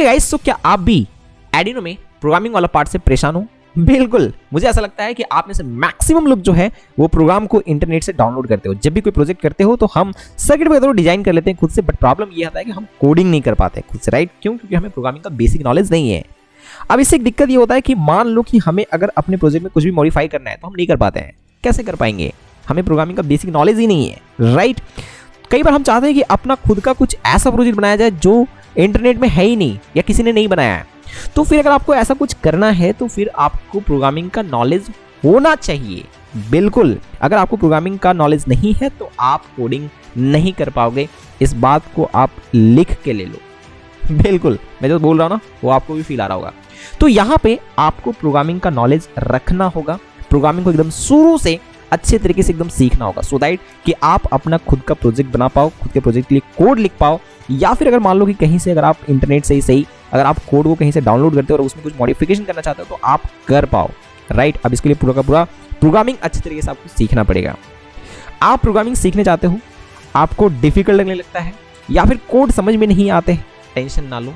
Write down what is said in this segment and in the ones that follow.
Okay guys, तो क्या आप भी एडिनो में प्रोग्रामिंग वाला पार्ट से परेशान हो? बिल्कुल, मुझे ऐसा लगता है कि आप में से मैक्सिमम लोग जो है वो प्रोग्राम को इंटरनेट से डाउनलोड करते हो। जब भी कोई प्रोजेक्ट करते हो तो हम सर्किट वगैरह तो डिजाइन कर लेते हैं खुद से, बट प्रॉब्लम ये आता है कि हम कोडिंग नहीं कर पाते खुद से, राइट? क्यों? क्योंकि हमें प्रोग्रामिंग का बेसिक नॉलेज नहीं है। अब इससे एक दिक्कत ये होता है कि मान लो कि हमें अगर अपने प्रोजेक्ट में कुछ भी मॉडिफाई करना है तो हम नहीं कर पाते हैं। कैसे कर पाएंगे? हमें प्रोग्रामिंग का बेसिक नॉलेज ही नहीं है, राइट? कई बार हम चाहते हैं कि अपना खुद का कुछ ऐसा प्रोजेक्ट बनाया जाए जो इंटरनेट में है ही नहीं या किसी ने नहीं बनाया है। तो फिर अगर आपको ऐसा कुछ करना है तो फिर आपको प्रोग्रामिंग का नॉलेज होना चाहिए। बिल्कुल, अगर आपको प्रोग्रामिंग का नॉलेज नहीं है तो आप कोडिंग नहीं कर पाओगे। इस बात को आप लिख के ले लो। बिल्कुल, मैं जो बोल रहा हूँ ना वो आपको भी फील आ रहा होगा। तो यहाँ पे आपको प्रोग्रामिंग का नॉलेज रखना होगा। प्रोग्रामिंग को एकदम शुरू से अच्छे तरीके से एकदम सीखना होगा, सो दैट कि आप अपना खुद का प्रोजेक्ट बना पाओ, खुद के प्रोजेक्ट के लिए कोड लिख पाओ। या फिर अगर मान लो कि कहीं से अगर आप इंटरनेट से ही सही अगर आप कोड को कहीं से डाउनलोड करते हो और उसमें कुछ मॉडिफिकेशन करना चाहते हो तो आप कर पाओ, राइट? अब इसके लिए पूरा का पूरा प्रोग्रामिंग अच्छे तरीके से आपको सीखना पड़ेगा। आप प्रोग्रामिंग सीखने चाहते हो, आपको डिफिकल्ट लगने लगता है या फिर कोड समझ में नहीं आते, टेंशन ना लो,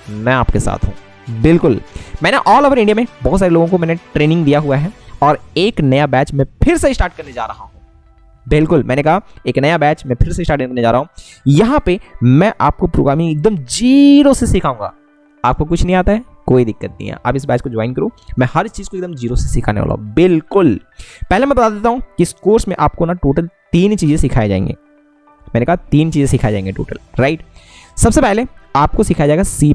मैं आपके साथ हूँ। बिल्कुल, मैंने ऑल ओवर इंडिया में बहुत सारे लोगों को मैंने ट्रेनिंग दिया हुआ है और एक नया बैच मैं फिर से स्टार्ट करने जा रहा हूँ। बिल्कुल, मैंने कहा एक नया बैच मैं फिर से स्टार्ट करने जा रहा हूँ। यहाँ पे मैं आपको प्रोग्रामिंग एकदम जीरो से सिखाऊंगा। आपको कुछ नहीं आता है, कोई दिक्कत नहीं है, आप इस बैच को ज्वाइन करो। मैं हर चीज़ को एकदम जीरो से सिखाने वाला हूँ। बिल्कुल, पहले मैं बता देता हूँ कि इस कोर्स में आपको ना टोटल 3 चीज़ें सिखाई जाएंगे। मैंने कहा 3 चीज़ें सिखाई जाएंगे टोटल, राइट? सबसे पहले आपको सिखाया जाएगा C++।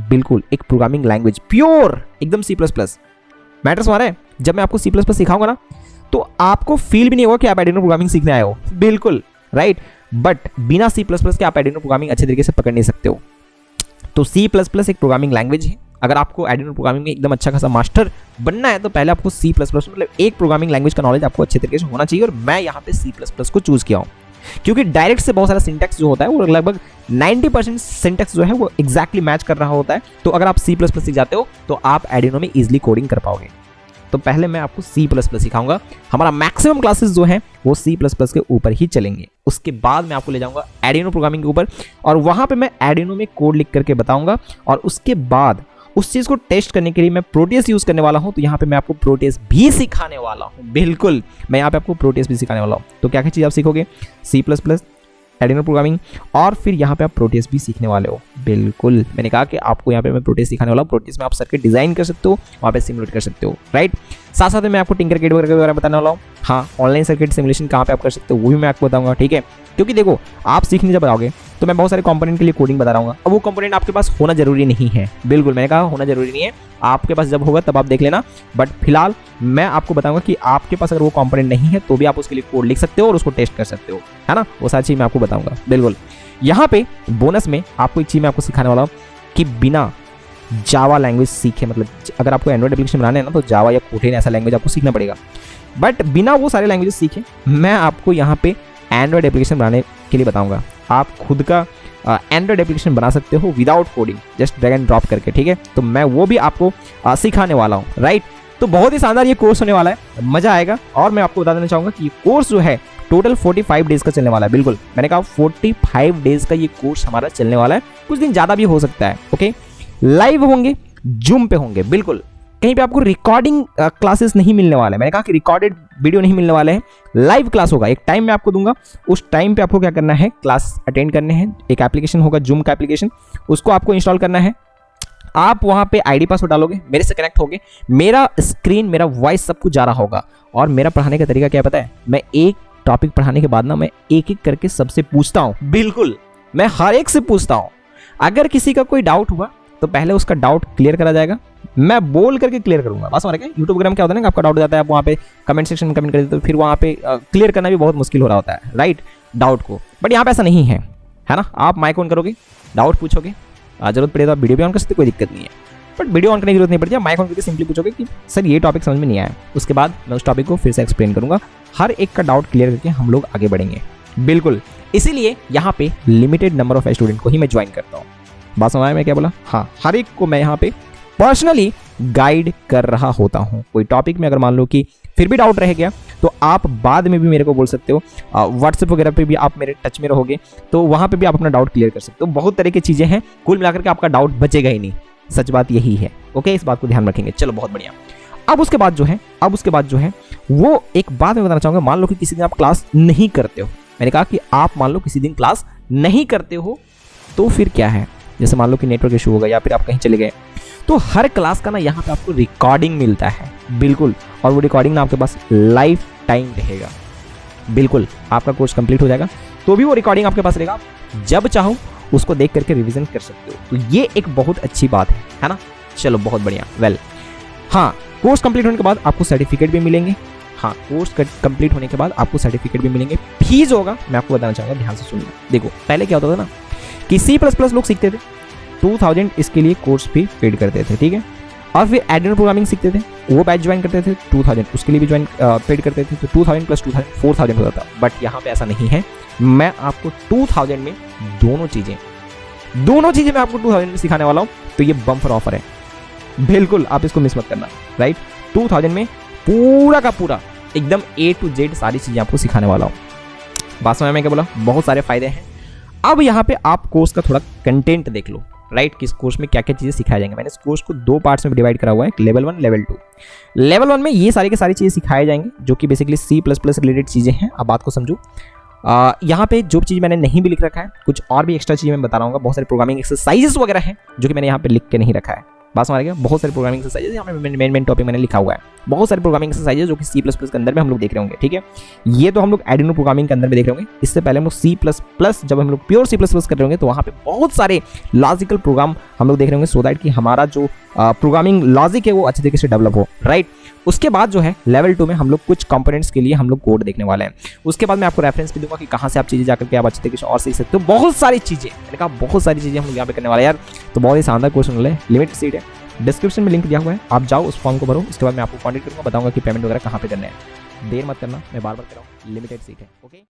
बिल्कुल, एक प्रोग्रामिंग लैंग्वेज, प्योर एकदम C++। मैटर्स हमारा है, जब मैं आपको C++ सिखाऊंगा ना तो आपको फील भी नहीं होगा कि आप एडिनो प्रोग्रामिंग सीखने आए हो। बिल्कुल, राइट? बट बिना C++ के आप एडिनो प्रोग्रामिंग अच्छे तरीके से पकड़ नहीं सकते हो। तो C++ एक प्रोग्रामिंग लैंग्वेज है। अगर आपको एडिनो प्रोग्रामिंग में एकदम अच्छा खासा मास्टर बनना है तो पहले आपको C++ मतलब एक प्रोग्रामिंग लैंग्वेज का नॉलेज आपको अच्छे तरीके से होना चाहिए। और मैं यहाँ पे C++ को चूज किया हूँ क्योंकि डायरेक्ट से बहुत सारा सिंटैक्स जो होता है वो लगभग 90% सिंटैक्स जो है वो एग्जैक्टली मैच कर रहा होता है। तो अगर आप C++ सीख जाते हो तो आप एडिनो में इजीली कोडिंग कर पाओगे। तो पहले मैं आपको C++ सिखाऊंगा। हमारा मैक्सिमम क्लासेस जो हैं वो C++ के ऊपर ही चलेंगे। उसके बाद मैं आपको ले जाऊंगा एडिनो प्रोग्रामिंग के ऊपर और वहां पे मैं एडिनो में कोड लिख करके बताऊंगा। और उसके बाद उस चीज़ को टेस्ट करने के लिए मैं प्रोटियस यूज़ करने वाला हूं। तो यहाँ पे मैं आपको प्रोटियस भी सिखाने वाला हूं। बिल्कुल, मैं यहाँ पे आपको प्रोटियस भी सिखाने वाला हूँ। तो क्या क्या चीज़ आप सीखोगे? C++, एडिनो प्रोग्रामिंग और फिर यहाँ पे आप प्रोटियस भी सीखने वाले हो। बिल्कुल, मैंने कहा कि आपको यहाँ पे मैं प्रोटियस सिखाने वाला हूँ। प्रोटियस में आप सर्किट डिजाइन कर सकते हो, वहाँ पे सिमुलेट कर सकते हो, राइट? साथ साथ में मैं आपको टिंकरकैड वगैरह बताने वाला हूँ। हाँ, ऑनलाइन सर्किट सिमुलेशन कहाँ पे आप कर सकते हो वो भी मैं आपको बताऊंगा, ठीक है? क्योंकि देखो, आप सीखने जब आओगे तो मैं बहुत सारे कंपोनेंट के लिए कोडिंग बता रहा हूँ। अब वो कंपोनेंट आपके पास होना जरूरी नहीं है। बिल्कुल, मैंने कहा होना जरूरी नहीं है, आपके पास जब होगा तब आप देख लेना। बट फिलहाल मैं आपको बताऊंगा कि आपके पास अगर वो कंपोनेंट नहीं है तो भी आप उसके लिए कोड लिख सकते हो और उसको टेस्ट कर सकते हो, है ना? वो सारी चीज़ मैं आपको बताऊंगा। बिल्कुल, यहाँ पे बोनस में आपको एक चीज़ मैं आपको सिखाने वाला हूँ कि बिना जावा लैंग्वेज सीखे, मतलब अगर आपको एंड्रॉइड एप्लीकेशन बनाना है ना तो जावा या कोटलिन ऐसा लैंग्वेज आपको सीखना पड़ेगा। बट बिना वो सारे लैंग्वेजेस सीखे मैं आपको यहाँ पे एंड्रॉइड एप्लीकेशन बनाने के लिए बताऊंगा। आप खुद का एंड्रॉइड एप्लीकेशन बना सकते हो without coding, just drag and drop करके, ठीक है? तो मैं वो भी आपको सिखाने वाला हूँ, राइट? तो बहुत ही शानदार ये कोर्स होने वाला है, मजा आएगा। और मैं आपको बता देना चाहूँगा कि ये कोर्स जो है टोटल 45 डेज का चलने वाला है। बिल्कुल, मैंने कहा 45 डेज का ये कोर्स हमारा चलने वाला है। कुछ दिन ज़्यादा भी हो सकता है, ओके? लाइव होंगे, जूम पे होंगे। बिल्कुल, कहीं पे आपको रिकॉर्डिंग क्लासेस नहीं मिलने वाला है। मैंने कहा कि रिकॉर्डेड वीडियो नहीं मिलने वाले हैं, लाइव क्लास होगा। एक टाइम मैं आपको दूंगा, उस टाइम पे आपको क्या करना है, क्लास अटेंड करने हैं। एक एप्लीकेशन होगा जूम का एप्लीकेशन, उसको आपको इंस्टॉल करना है। आप वहाँ पे आईडी पासवर्ड डालोगे, मेरे से कनेक्ट होगे, मेरा स्क्रीन, मेरा वॉइस सब कुछ जा रहा होगा। और मेरा पढ़ाने का तरीका क्या पता है? मैं एक टॉपिक पढ़ाने के बाद ना मैं एक एक करके सबसे पूछता हूँ। बिल्कुल, मैं हर एक से पूछता हूँ। अगर किसी का कोई डाउट हुआ तो पहले उसका डाउट क्लियर करा जाएगा, मैं बोल करके क्लियर करूंगा। बस हमारे क्या यूट्यूब वगैरह में क्या होता है ना, आपका डाउट हो जाता है, आप वहाँ पे कमेंट सेक्शन में कमेंट कर देते हो, फिर वहाँ पे क्लियर करना भी बहुत मुश्किल हो रहा होता है, राइट? डाउट को। बट यहाँ पे ऐसा नहीं है, है ना? आप माइक ऑन करोगे, डाउट पूछोगे, जरूरत पड़े तो आप वीडियो भी ऑन कर सकते, कोई दिक्कत नहीं है। बट वीडियो ऑन करने की जरूरत नहीं पड़ती, माइक ऑन करके सिंपली पूछोगे कि सर ये टॉपिक समझ में नहीं आया। उसके बाद मैं उस टॉपिक को फिर से एक्सप्लेन करूंगा, हर एक का डाउट क्लियर करके हम लोग आगे बढ़ेंगे। बिल्कुल, इसीलिए यहाँ पे लिमिटेड नंबर ऑफ स्टूडेंट को ही मैं ज्वाइन करता हूँ। बात समझ में क्या बोला? हाँ, हर एक को मैं यहाँ पे पर्सनली गाइड कर रहा होता हूँ। कोई टॉपिक में अगर मान लो कि फिर भी डाउट रह गया तो आप बाद में भी मेरे को बोल सकते हो, व्हाट्सएप वगैरह पे भी आप मेरे टच में रहोगे तो वहाँ पे भी आप अपना डाउट क्लियर कर सकते हो। बहुत तरह की चीज़ें हैं, कुल मिलाकर के आपका डाउट बचेगा ही नहीं, सच बात यही है। ओके, इस बात को ध्यान रखेंगे। चलो बहुत बढ़िया। अब उसके बाद जो है वो एक बात मैं बताना चाहूँगा, मान लो कि किसी दिन आप क्लास नहीं करते हो, मैंने कहा कि आप मान लो किसी दिन क्लास नहीं करते हो तो फिर क्या है, जैसे मान लो कि नेटवर्क इशू होगा या फिर आप कहीं चले गए, तो हर क्लास का ना यहाँ पे आपको रिकॉर्डिंग मिलता है, बिल्कुल, और वो रिकॉर्डिंग ना आपके पास लाइफ टाइम रहेगा, बिल्कुल। आपका कोर्स कंप्लीट हो जाएगा तो भी वो रिकॉर्डिंग आपके पास रहेगा, जब चाहो उसको देख करके रिवीजन कर सकते हो। तो ये एक बहुत अच्छी बात है ना। चलो बहुत बढ़िया। वेल, हाँ, कोर्स कंप्लीट होने के बाद आपको सर्टिफिकेट भी मिलेंगे। हाँ, कोर्स कंप्लीट होने के बाद आपको सर्टिफिकेट भी मिलेंगे। फीस होगा, मैं आपको बताना चाहूँगा, ध्यान से सुनिए। देखो, पहले क्या होता था ना कि C++ लोग सीखते थे, 2000 इसके लिए कोर्स फी पेड करते थे, ठीक है। और फिर एडमिन प्रोग्रामिंग सीखते थे, वो बैच ज्वाइन करते थे, 2000 उसके लिए भी ज्वाइन पेड करते थे, तो 2000 + 2000 4000 होता था। बट यहाँ पे ऐसा नहीं है, मैं आपको 2000 में दोनों चीज़ें मैं आपको 2000 में सिखाने वाला हूँ। तो ये बम्पर ऑफर है, बिल्कुल, आप इसको मिस मत करना, राइट। 2000 में पूरा का पूरा एकदम A to Z सारी चीज़ें आपको सिखाने वाला हूँ। बात समझ में क्या बोला, बहुत सारे फायदे हैं। अब यहाँ पे आप कोर्स का थोड़ा कंटेंट देख लो, राइट, किस कोर्स में क्या क्या चीज़ें सिखाई जाएंगे। मैंने इस कोर्स को 2 पार्ट्स में डिवाइड करा हुआ है, लेवल 1, लेवल 2। लेवल 1 में ये सारी की सारी चीज़ें सिखाई जाएंगी जो कि बेसिकली C++ रिलेटेड चीज़ें हैं। अब बात को समझो, यहाँ पे जो चीज़ मैंने नहीं भी लिख रखा है, कुछ और भी एक्स्ट्रा चीज़ें मैं बता रहा हूँ। बहुत सारे प्रोग्रामिंग एक्सरसाइजेस वगैरह हैं जो कि मैंने यहाँ पे लिख के नहीं रखा है। बात समझ गया, बहुत सारे प्रोग्रामिंग एक्सरसाइजेस यहाँ पे मेन टॉपिक मैंने लिखा हुआ है। बहुत सारे प्रोग्रामिंग एक्सरसाइजेस जो कि C++ के अंदर में हम लोग देख रहे होंगे, ठीक है। ये तो हम लोग आर्डिनो प्रोग्रामिंग के अंदर में देख रहे होंगे। इससे पहले हम लोग C++, जब हम लोग प्योर C++ कर रहे होंगे तो वहाँ पे बहुत सारे लॉजिकल प्रोग्राम हम लोग देख रहे होंगे, सो दैट कि हमारा जो प्रोग्रामिंग लॉजिक है वो अच्छे तरीके से डेवलप हो, राइट। उसके बाद जो है लेवल 2 में हम लोग कुछ कंपोनेंट्स के लिए हम लोग कोड देखने वाले हैं। उसके बाद मैं आपको रेफरेंस भी दूंगा कि कहाँ से आप चीज़ें जाकर के आप अच्छे तरीके से और सीख सकते हो। बहुत सारी चीज़ें, मैंने कहा बहुत सारी चीज़ें हम लोग यहाँ पे करने वाले हैं यार। तो बहुत ही शानदार कोर्स होने वाला है, लिमिटेड सीट है, डिस्क्रिप्शन में लिंक दिया हुआ है, आप जाओ उस फॉर्म को भरो। उसके बाद मैं आपको कॉन्टैक्ट करूँगा, बताऊँगा कि पेमेंट वगैरह कहाँ पे करना है। देर मत करना, मैं बार बार कर रहा हूँ, लिमिटेड सीट है, ओके।